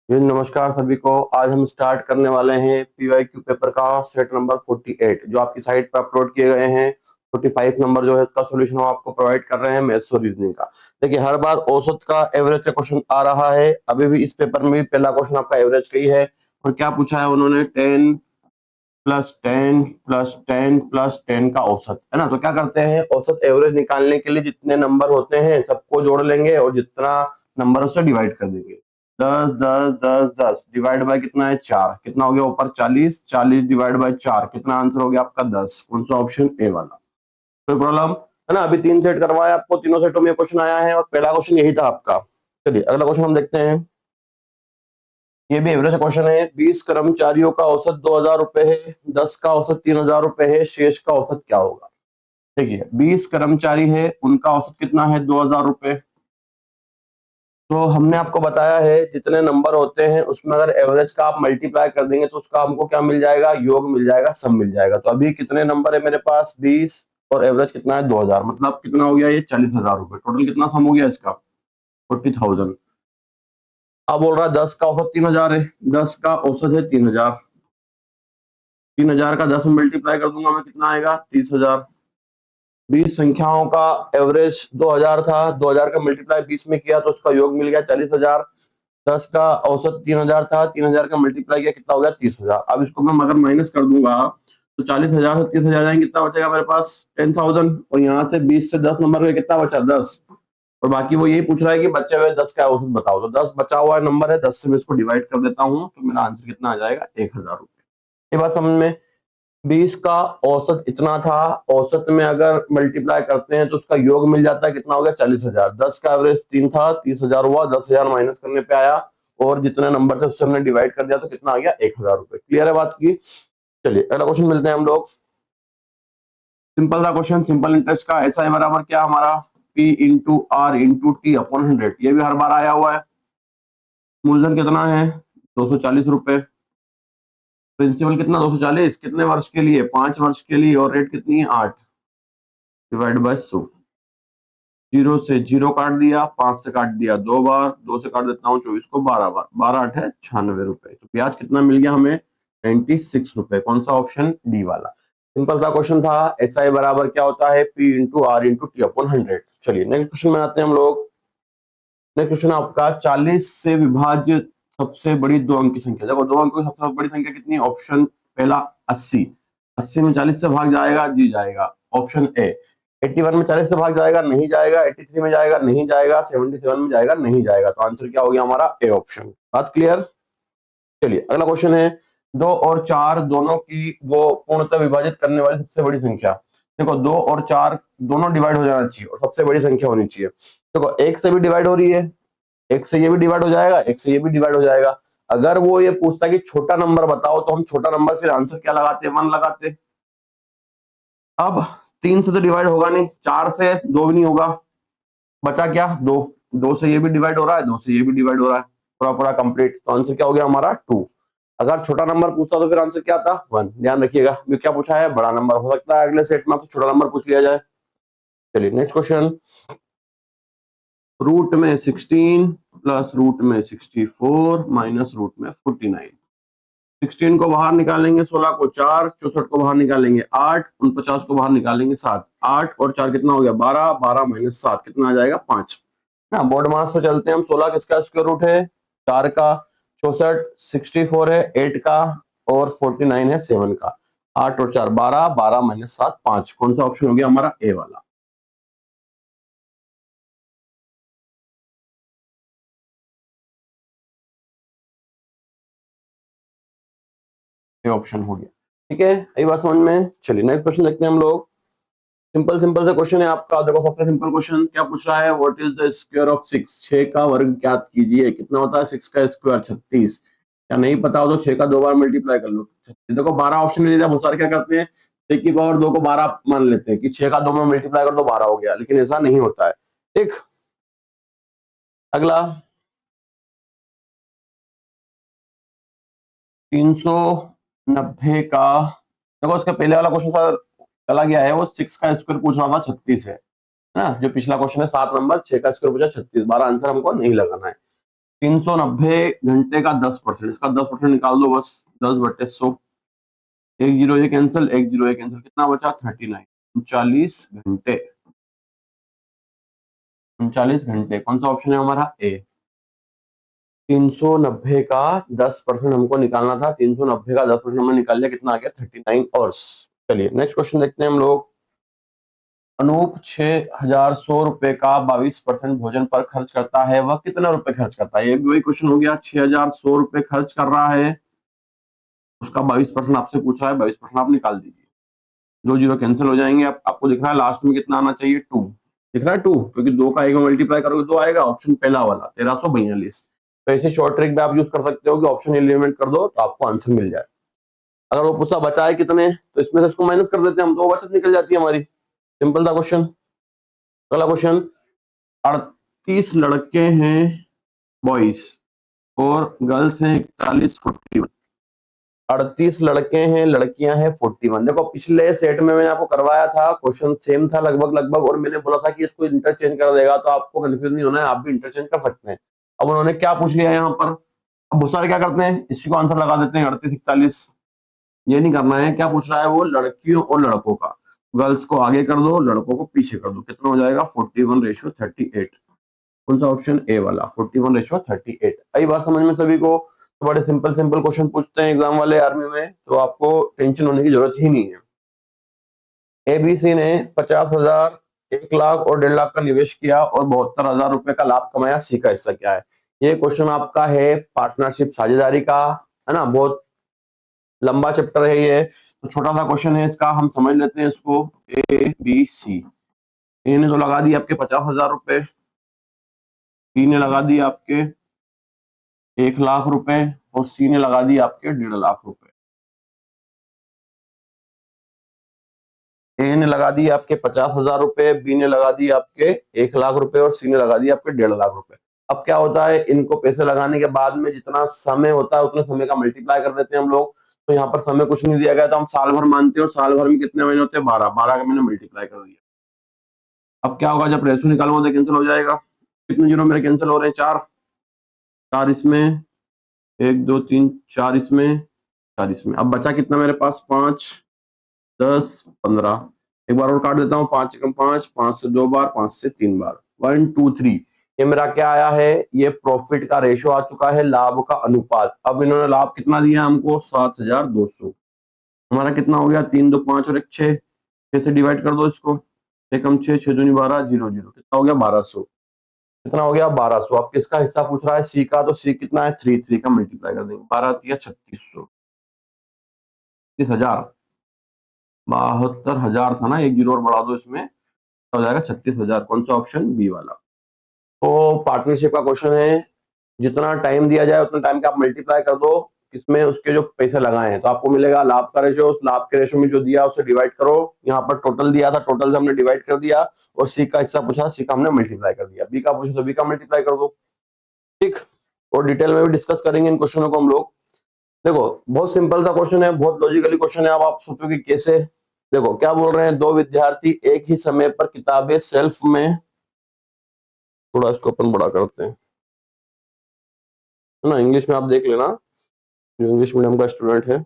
जी नमस्कार सभी को। आज हम स्टार्ट करने वाले हैं पीवाईक्यू पेपर का सेट नंबर 48 जो आपकी साइट पर अपलोड किए गए हैं। 45 नंबर जो है इसका सॉल्यूशन हम आपको प्रोवाइड कर रहे हैं मैथ्स और रीजनिंग का। देखिए हर बार औसत का एवरेज का क्वेश्चन आ रहा है। अभी भी इस पेपर में भी पहला क्वेश्चन आपका एवरेज का ही है। और क्या पूछा है उन्होंने, 10 + 10 + 10 + 10 का औसत है ना। तो क्या करते हैं, औसत एवरेज निकालने के लिए जितने नंबर होते हैं सबको जोड़ लेंगे और जितना नंबर उससे डिवाइड कर देंगे। 10 10 10 10 डिवाइड बाय कितना है 4, कितना हो गया ऊपर 40, 40 डिवाइड बाय 4 कितना आंसर हो गया आपका 10। कौन सा ऑप्शन, ए वाला। कोई प्रॉब्लम है ना। अभी 3 सेट करवाया आपको, तीनों सेटों में क्वेश्चन आया है और पहला क्वेश्चन यही था आपका। चलिए अगला क्वेश्चन हम देखते हैं। ये भी एवरेज क्वेश्चन है। 20 कर्मचारियों का औसत 2,000 रुपए है, 10 का औसत 3,000 रुपए है, शेष का औसत क्या होगा। देखिए 20 कर्मचारी है, उनका औसत कितना है 2,000 रुपए। तो हमने आपको बताया है जितने नंबर होते हैं उसमें अगर एवरेज का आप मल्टीप्लाई कर देंगे तो उसका हमको क्या मिल जाएगा, योग मिल जाएगा, सम मिल जाएगा। तो अभी कितने नंबर है मेरे पास 20 और एवरेज कितना है 2,000, मतलब कितना हो गया ये 40,000 रुपए। टोटल कितना सम हो गया इसका 40,000। अब बोल रहा है 10 का औसत 3,000 है, 10 का औसत है 3,000। 3,000 का 10 में मल्टीप्लाई कर दूंगा मैं, कितना आएगा 30,000। 20 संख्याओं का एवरेज 2,000 था, 2,000 का मल्टीप्लाई 20 में किया तो उसका योग मिल गया 40,000। 10 का औसत 3,000 था, 3,000 का मल्टीप्लाई किया कितना हो गया 30,000। अब इसको मैं अगर माइनस कर दूंगा तो 40,000 से 30,000 जाएंगे, कितना बचेगा मेरे पास 10,000। और यहाँ से 20 से 10 नंबर में कितना बचा 10। और बाकी वो यही पूछ रहा है कि बचे हुए 10 का औसत बताओ। तो 10 बचा हुआ नंबर है, 10 से मैं इसको डिवाइड कर देता हूँ तो मेरा आंसर कितना आ जाएगा 1,000 रुपए। ये बात समझ में। 20 का औसत इतना था, औसत में अगर मल्टीप्लाई करते हैं तो उसका योग मिल जाता है, कितना हो गया 40,000। 10 का एवरेज 3 था, 30,000 हुआ, 10,000 माइनस करने पे आया और जितने नंबर से उससे हमने डिवाइड कर दिया तो कितना आ गया 1,000 रुपए। क्लियर है बात की। चलिए अगला क्वेश्चन मिलते हैं हम लोग। सिंपल सा क्वेश्चन, सिंपल इंटरेस्ट का। ऐसा है बराबर क्या हमारा P × R × T/100। ये भी हर बार आया हुआ है। मूलधन कितना है 240 रुपए। प्रिंसिपल कितना 240, कितने वर्ष के लिए 5 वर्ष के लिए। और रेट कितनी है 8 डिवाइड बाय 100। 0 से 0 काट दिया, 5 से काट दिया 2 बार, 2 से काट देता हूँ 24 को 12 बार, 12 8 है 96 रुपए। तो ब्याज कितना मिल गया हमें 96 रुपए। कौन सा ऑप्शन, डी वाला। सिंपल सा क्वेश्चन था। एस आई बराबर क्या होता है P × R × T/100। चलिए नेक्स्ट क्वेश्चन में आते हैं हम लोग। नेक्स्ट क्वेश्चन आपका 40 से विभाज्य सबसे बड़ी 2 अंक की संख्या। देखो 2 अंक की सबसे बड़ी संख्या कितनी है, ऑप्शन पहला 80। 80 में 40 से भाग जाएगा, जी जाएगा, ऑप्शन ए। 81 में 40 से भाग जाएगा, नहीं जाएगा। 83 में जाएगा, नहीं जाएगा। 77 में जाएगा, नहीं जाएगा। तो आंसर क्या हो गया हमारा, ए ऑप्शन। बात क्लियर। चलिए अगला क्वेश्चन है। 2 और 4 दोनों की वो पूर्णतः विभाजित करने वाली सबसे बड़ी संख्या। देखो 2 और 4 दोनों डिवाइड हो जाना चाहिए और सबसे बड़ी संख्या होनी चाहिए। देखो एक से भी डिवाइड हो रही है, एक से ये भी डिवाइड हो जाएगा, एक से ये भी डिवाइड हो जाएगा। अगर वो ये पूछता है कि छोटा नंबर बताओ तो हम छोटा नंबर फिर आंसर क्या लगाते, 1 लगाते। अब 3 से तो डिवाइड होगा नहीं, 4 से 2 भी नहीं होगा, बचा क्या 2। 2 से ये भी डिवाइड हो रहा है, 2 से ये भी डिवाइड हो रहा है, पूरा पूरा कंप्लीट। तो आंसर क्या हो गया हमारा 2। अगर छोटा नंबर पूछता तो फिर आंसर क्या था 1। ध्यान रखिएगा ये क्या पूछा है, बड़ा नंबर। हो सकता है अगले सेट में आपसे छोटा नंबर पूछ लिया जाए। चलिए नेक्स्ट क्वेश्चन। रूट में 16 प्लस रूट में 64 माइनस रूट में 49। 16 को बाहर निकालेंगे, 16 को 4, 64 को बाहर निकालेंगे 8, 49 को बाहर निकालेंगे 7। 8 और 4 कितना हो गया 12, 12 माइनस 7 कितना आ जाएगा 5 ना। बोर्ड मास से चलते हैं हम। 16 किसका स्क्वायर रूट है 4 का, 64 64 है 8 का और 49 है 7 का। 8 और 4 12, 12 माइनस 7 5। कौन सा ऑप्शन हो गया हमारा, ए वाला। ये ऑप्शन हो गया। ठीक है, यही बात समझ में। चलिए नेक्स्ट क्वेश्चन देखते हैं हम लोग। सिंपल सिंपल सा क्वेश्चन है आपका। देखो सबसे सिंपल क्वेश्चन क्या पूछ रहा है, what is the square of 6। 6 का वर्ग ज्ञात कीजिए। कितना होता है 6 का स्क्वायर 36। क्या नहीं पता हो तो 6 का 2 बार मल्टीप्लाई कर लो 36। देखो 12 ऑप्शन ले लिया। बहुत सारे क्या करते हैं 6 की पावर 2 को 12 मान लेते हैं कि 6 का 2 में मल्टीप्लाई कर दो 12 हो गया, लेकिन ऐसा नहीं होता है। ठीक, अगला 390 का। देखो इसका पहले वाला क्वेश्चन था चला गया है, वो 6 का स्क्वायर पूछ रहा था 36 है ना। जो पिछला क्वेश्चन है 7 नंबर 6 का स्क्वायर पूछा 36, 12 आंसर हमको नहीं लगाना है। 390 घंटे का 10%, इसका 10% निकाल दो बस, 10/100। 1 0 ये कैंसिल, 1 0 ये कैंसिल, कितना बचा 39, 39 घंटे। 39 घंटे कौन सा ऑप्शन है हमारा? ए। 390 का 10% हमको निकालना था, 390 का 10% हमने निकाल लिया, कितना आ गया 39 आवर्स। चलिए नेक्स्ट क्वेश्चन देखते हैं हम लोग। अनूप 6,100 रुपए का 22% भोजन पर खर्च करता है, वह कितना रुपए खर्च करता है? ये भी वही क्वेश्चन हो गया, 6,100 रुपए खर्च कर रहा है, उसका 22% आपसे पूछ रहा है, 22% आप निकाल दीजिए। 2 0 कैंसिल हो जाएंगे। आपको दिख रहा है लास्ट में कितना आना चाहिए? 2 दिख रहा है 2, क्योंकि 2 का 1 में मल्टीप्लाई करोगे तो आएगा, ऑप्शन पहला वाला 1342। तो ऐसे शॉर्ट ट्रिक भी आप यूज कर सकते हो कि ऑप्शन एलिमिनेट कर दो तो आपको आंसर मिल जाए। अगर वो पूछता बचा है कितने, तो इसमें से इसको माइनस कर देते हैं हम, तो वो बचत निकल जाती है हमारी। सिंपल सा क्वेश्चन। अगला क्वेश्चन, 38 लड़के हैं बॉयज और गर्ल्स हैं 41, 41। 38 लड़के हैं, लड़कियां हैं 41। देखो पिछले सेट में मैंने आपको करवाया था, क्वेश्चन सेम था लगभग, और मैंने बोला था कि इसको इंटरचेंज कर देगा, तो आपको कंफ्यूज नहीं होना है, आप भी इंटरचेंज कर सकते हैं। अब उन्होंने क्या पूछ लिया यहाँ पर, अब बहुत सारे क्या करते हैं, इसी को आंसर लगा देते हैं 38 41। ये नहीं करना है, क्या पूछ रहा है वो, लड़कियों और लड़कों का। गर्ल्स को आगे कर दो, लड़कों को पीछे कर दो, कितना हो जाएगा 41:38। कौन सा ऑप्शन? ए वाला, 41:38। आई बात समझ में सभी को? तो बड़े सिंपल सिंपल क्वेश्चन पूछते हैं एग्जाम वाले आर्मी में, तो आपको टेंशन होने की जरूरत ही नहीं है। एबीसी ने 50,000, 1 लाख और 1.5 लाख का निवेश किया और 72,000 रुपए का लाभ कमाया, सी का हिस्सा क्या है? ये क्वेश्चन आपका है पार्टनरशिप साझेदारी का, है ना, बहुत लंबा चैप्टर है ये, तो छोटा सा क्वेश्चन है इसका, हम समझ लेते हैं इसको। ए बी सी, ए ने तो लगा दी आपके 50,000 रुपए, बी ने लगा दी आपके 1 लाख रुपए और सी ने लगा दी आपके 1.5 लाख रुपए। ए ने लगा दी आपके 50,000 रुपए, बी ने लगा दी आपके 1 लाख रुपए और सी ने लगा दी आपके 1.5 लाख रुपए। अब क्या होता है, इनको पैसे लगाने के बाद में जितना समय होता है उतने समय का मल्टीप्लाई कर देते हैं हम लोग। तो यहाँ पर समय कुछ नहीं दिया गया, तो हम साल भर मानते हो, साल भर में कितने महीने होते हैं? 12, 12 का मैंने मल्टीप्लाई कर दिया। अब क्या होगा, जब रेशो निकालूंगा तो कैंसिल हो जाएगा। कितने जीरो मेरे कैंसिल हो रहे हैं? 4, 4 इसमें, 1 2 3 4 इसमें, 4 इसमें। अब बचा कितना मेरे पास? 5 10 15। एक बार और काट देता हूँ, 5 एकम 5, 5 से 2 बार, 5 से 3 बार, 1 2 3। ये मेरा क्या आया है? ये प्रॉफिट का रेशो आ चुका है, लाभ का अनुपात। अब इन्होंने लाभ कितना दिया हमको? 7,200। हमारा कितना हो गया? 3 2 5 और 1 6, 6 से डिवाइड कर दो इसको, एकम 6, 6 दूनी 12, 0 0, कितना हो गया? 1200। कितना हो गया? 1200। अब किसका हिस्सा पूछ रहा है? सी का, तो सी कितना है? 3, 3 का मल्टीप्लाई कर देंगे, 12 3 3600, 36,000, 72,000 था ना, 1 जीरो और बढ़ा दो इसमें, हो जाएगा 36,000। कौन सा ऑप्शन? बी वाला। तो पार्टनरशिप का क्वेश्चन है, जितना टाइम दिया जाए उतना टाइम का आप मल्टीप्लाई कर दो, किसमें उसके जो पैसे लगाए हैं, तो आपको मिलेगा लाभ का रेशो। उस लाभ के रेशो में जो दिया उसे डिवाइड करो, यहाँ पर टोटल दिया था, टोटल से हमने डिवाइड कर दिया, और सी का हिस्सा पूछा, सी का हमने मल्टीप्लाई कर दिया, बी का पूछा तो बी का मल्टीप्लाई कर दो। ठीक, और डिटेल में भी डिस्कस करेंगे इन क्वेश्चनों को हम लोग। देखो बहुत सिंपल सा क्वेश्चन है, बहुत लॉजिकली क्वेश्चन है। अब आप सोचो कि कैसे। देखो क्या बोल रहे हैं, दो विद्यार्थी एक ही समय पर किताबें शेल्फ में, थोड़ा इसको अपन बड़ा करते हैं, है ना, इंग्लिश में आप देख लेना, जो इंग्लिश मीडियम का स्टूडेंट है।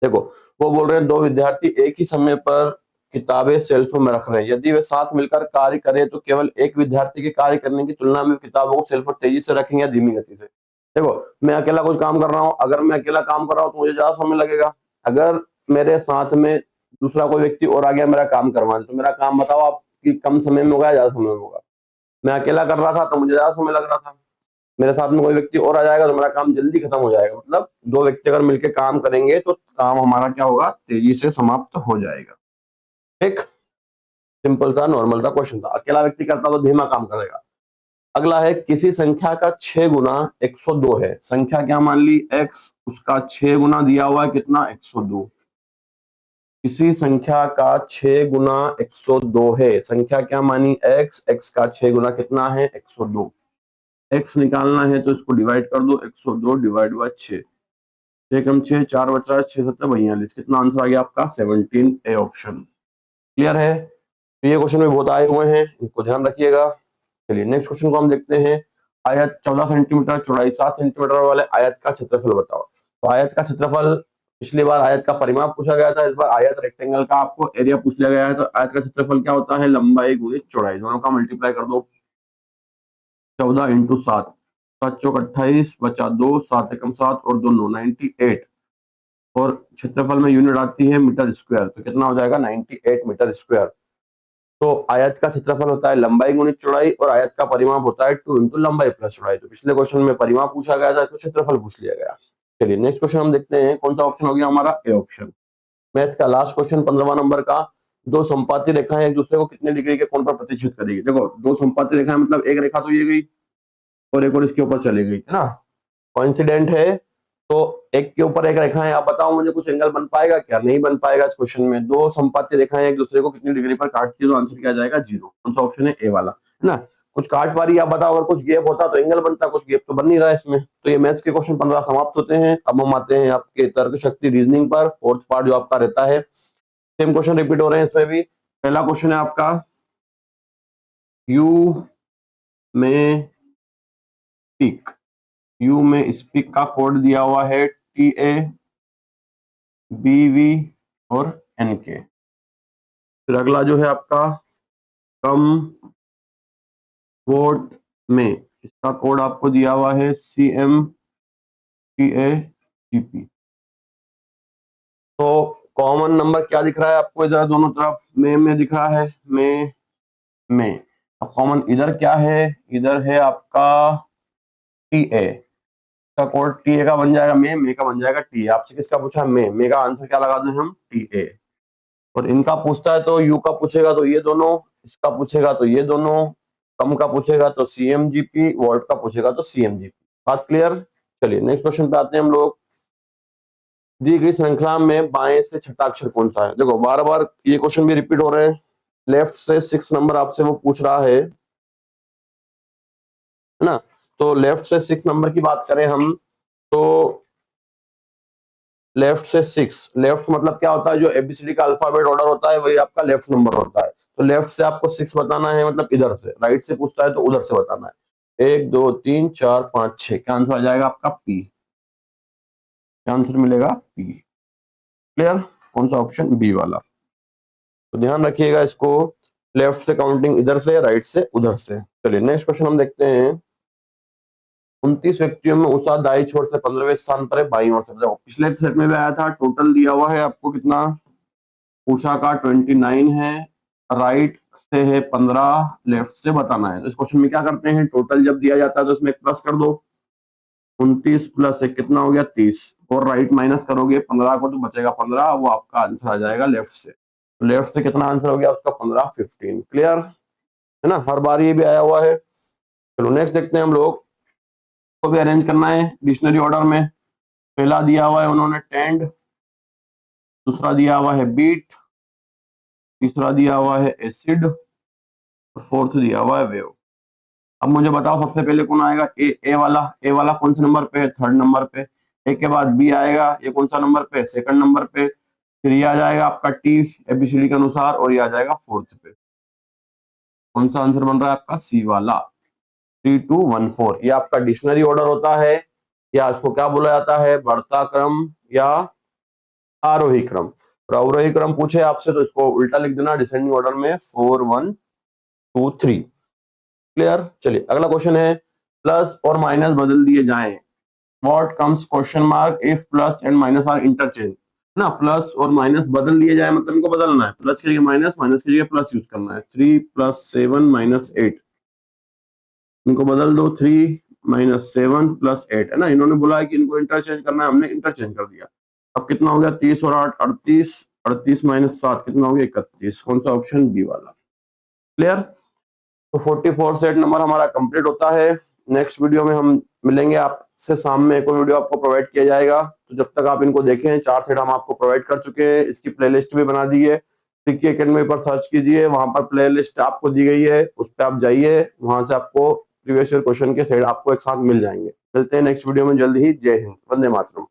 देखो वो बोल रहे हैं दो विद्यार्थी एक ही समय पर किताबें शेल्फ में रख रहे हैं, यदि वे साथ मिलकर कार्य करें तो केवल एक विद्यार्थी के कार्य करने की तुलना में किताबों को शेल्फ पर तेजी से रखेंगे या धीमी गति से। देखो मैं अकेला कुछ काम कर रहा हूँ, अगर मैं अकेला काम कर रहा हूँ तो मुझे ज्यादा समय लगेगा। अगर मेरे साथ में दूसरा कोई व्यक्ति और आ गया मेरा काम करवाने, तो मेरा काम बताओ आप कि कम समय में होगा या ज्यादा समय में होगा? मैं अकेला कर रहा था तो मुझे ज्यादा समय लग रहा था, मेरे साथ में कोई व्यक्ति और आ जाएगा तो मेरा काम जल्दी खत्म हो जाएगा। मतलब दो व्यक्ति अगर मिलकर काम करेंगे तो काम हमारा क्या होगा? तेजी से समाप्त हो जाएगा। ठीक, सिंपल सा नॉर्मल सा क्वेश्चन था। अकेला व्यक्ति करता तो धीमा काम करेगा। अगला है, किसी संख्या का 6 गुना 102 है। संख्या क्या मान ली? x, उसका 6 गुना दिया हुआ है कितना? 102। किसी संख्या का 6 गुना 102 है, संख्या क्या मानी? x, x का 6 गुना कितना है? 102। x निकालना है तो इसको डिवाइड कर दो, 102 डिवाइड बाय 6, 6 कम 6 4 बच रहा है, 6 7 42। कितना आंसर आ गया आपका? 17 ए ऑप्शन। क्लियर है? तो ये क्वेश्चन में बहुत आए हुए हैं, इनको ध्यान रखिएगा। चलिए नेक्स्ट क्वेश्चन को हम देखते हैं। आयत 14 सेंटीमीटर, चौड़ाई 7 सेंटीमीटर वाले आयत का क्षेत्रफल बताओ। तो आयत का क्षेत्रफल, पिछली बार आयत का परिमाप पूछा गया था, इस बार आयत रेक्टेंगल का आपको एरिया पूछ लिया गया है। तो आयत का क्षेत्रफल क्या होता है, लंबाई गुणित चौड़ाई, दोनों का मल्टीप्लाई कर दो। 14 इंटू 7, 7 चौक 28, बचा 2, 7 एकम 7 और 2 9, 98। और क्षेत्रफल में यूनिट आती है मीटर स्क्वायर, तो कितना हो जाएगा 98 मीटर स्क्वायर। तो आयत का क्षेत्रफल होता है लंबाई गुणित चौड़ाई और आयत का परिमाप होता है 2 इंटू लंबाई प्लस चौड़ाई। तो पिछले क्वेश्चन में परिमाप पूछा गया था, इसको क्षेत्रफल पूछ लिया गया। चलिए नेक्स्ट क्वेश्चन हम देखते हैं, कौन सा ऑप्शन हो गया हमारा, ए ऑप्शन। मैथ का लास्ट क्वेश्चन 15वां नंबर का, दो समपाती रेखाएं एक दूसरे को कितने डिग्री के कोण पर प्रतिच्छेद करेगी। देखो दो समपाती रेखाएं मतलब एक रेखा तो ये गई और एक और इसके ऊपर चली गई, है ना, कोइंसिडेंट है। तो एक के ऊपर एक रेखा है, आप बताओ मुझे कुछ एंगल बन पाएगा क्या, नहीं बन पाएगा। इस क्वेश्चन में दो समपाती रेखाएं एक दूसरे को कितनी डिग्री पर काटती है, तो आंसर क्या आ जाएगा 0। कौन सा ऑप्शन है, ए वाला, है ना। कुछ काट पा रही है, आप बताओ, अगर कुछ गैप होता तो एंगल बनता, कुछ गैप तो बन नहीं रहा है इसमें। तो ये मैथ्स के क्वेश्चन 15 समाप्त होते हैं। अब हम आते हैं आपके तर्क शक्ति रीजनिंग पर, फोर्थ पार्ट जो आपका रहता है। सेम क्वेश्चन रिपीट हो रहे हैं इसमें भी। पहला क्वेश्चन है आपका, यू में स्पीक, यू में स्पीक का कोड दिया हुआ है TA, BV और NK। फिर अगला जो है आपका, कम वोट में, इसका कोड आपको दिया हुआ है CM, TA, GP। तो कॉमन नंबर क्या दिख रहा है आपको इधर, दोनों तरफ में दिख रहा है, में। अब कॉमन इधर क्या है, इधर है आपका TA का कोड, TA का बन जाएगा में का बन जाएगा TA। आपसे किसका पूछा, में का आंसर क्या लगा दें हम, TA। और इनका पूछता है तो यू का पूछेगा तो ये दोनों, इसका पूछेगा तो ये दोनों, कम का पूछेगा तो CMGP, वोल्ट का पूछेगा तो CMGP। बात क्लियर। चलिए नेक्स्ट क्वेश्चन पे आते हैं हम लोग। दी गई श्रृंखला में बाएं से छठा अक्षर कौन सा है। देखो बार बार ये क्वेश्चन भी रिपीट हो रहे हैं। लेफ्ट से 6 नंबर आपसे वो पूछ रहा है ना। तो लेफ्ट से 6 नंबर की बात करें हम, तो लेफ्ट से 6, लेफ्ट मतलब क्या होता है, जो ABCD का अल्फाबेट ऑर्डर होता है वही आपका लेफ्ट नंबर होता है। तो लेफ्ट से आपको 6 बताना है, मतलब इधर से। राइट से पूछता है तो उधर से बताना है। 1 2 3 4 5 6, क्या आंसर आ जाएगा आपका P, क्या आंसर मिलेगा P। क्लियर। कौन सा ऑप्शन, बी वाला। तो ध्यान रखिएगा इसको, लेफ्ट से काउंटिंग इधर से, राइट से उधर से। चलिए नेक्स्ट क्वेश्चन हम देखते हैं। 29 व्यक्तियों में उषा दाई छोर से 15वें स्थान पर है, बाईं ओर से। देखो पिछले सेट में भी आया था, टोटल दिया हुआ है आपको कितना, उषा का 29 है, राइट से है 15, लेफ्ट से बताना है। तो इस क्वेश्चन में क्या करते हैं, टोटल जब दिया जाता है तो इसमें एक प्लस कर दो, 29 प्लस 1 कितना हो गया 30, और राइट माइनस करोगे 15 को तो बचेगा 15, वो आपका आंसर आ जाएगा लेफ्ट से। तो लेफ्ट से कितना आंसर हो गया उसका 15, 15। क्लियर है ना, हर बार ये भी आया हुआ है। चलो नेक्स्ट देखते हैं हम लोग, को भी अरेंज करना है डिक्शनरी ऑर्डर में। पहला दिया हुआ है उन्होंने टेंड, दूसरा दिया हुआ है बीट, तीसरा दिया हुआ है एसिड, और फोर्थ दिया हुआ है वेव। अब मुझे बताओ सबसे पहले कौन आएगा, ए वाला कौन से नंबर पे है, 3rd नंबर पे। ए के बाद बी आएगा, ये कौन सा नंबर पे, 2nd नंबर पे। फिर ये आ जाएगा आपका टी ABCD के अनुसार, और ये आ जाएगा 4th पे। कौन सा आंसर बन रहा है आपका, सी वाला, 3 2 1 4। ये आपका डिक्शनरी ऑर्डर होता है, या इसको क्या बोला जाता है, बढ़ता क्रम या आरोही क्रम। और अवरोही क्रम पूछे आपसे तो इसको उल्टा लिख देना, डिसेंडिंग ऑर्डर में 4 1 2 3। क्लियर। चलिए अगला क्वेश्चन है, प्लस और माइनस बदल दिए जाएं, what comes question mark if plus and minus are interchange. ना, प्लस और माइनस बदल दिए जाए मतलब इनको बदलना है, प्लस की जगह माइनस, माइनस की जगह प्लस यूज करना है। 3 + 7 - 8, इनको बदल दो, 3 - 7 + 8, है ना। इन्होंने बोला है कि इनको इंटरचेंज करना है, हमने इंटरचेंज कर दिया। अब कितना हो गया, 30 और 8 38, 38 - 7 कितना हो गया 31। कौन सा ऑप्शन, बी वाला। क्लियर। तो 44 सेट नंबर हमारा कंप्लीट होता है। नेक्स्ट वीडियो में हम मिलेंगे आपसे, शाम में एक और वीडियो आपको प्रोवाइड किया जाएगा। तो जब तक आप इनको देखें, 4 सेट हम आपको प्रोवाइड कर चुके हैं, इसकी प्लेलिस्ट भी बना दी है। सिक्की एकेडमी पर सर्च कीजिए, वहां पर प्लेलिस्ट आपको दी गई है, उस पर आप जाइए, वहां से आपको प्रीवियस ईयर क्वेश्चन के सेट आपको एक साथ मिल जाएंगे। मिलते हैं नेक्स्ट वीडियो में जल्द ही। जय हिंद, वंदे मातरम।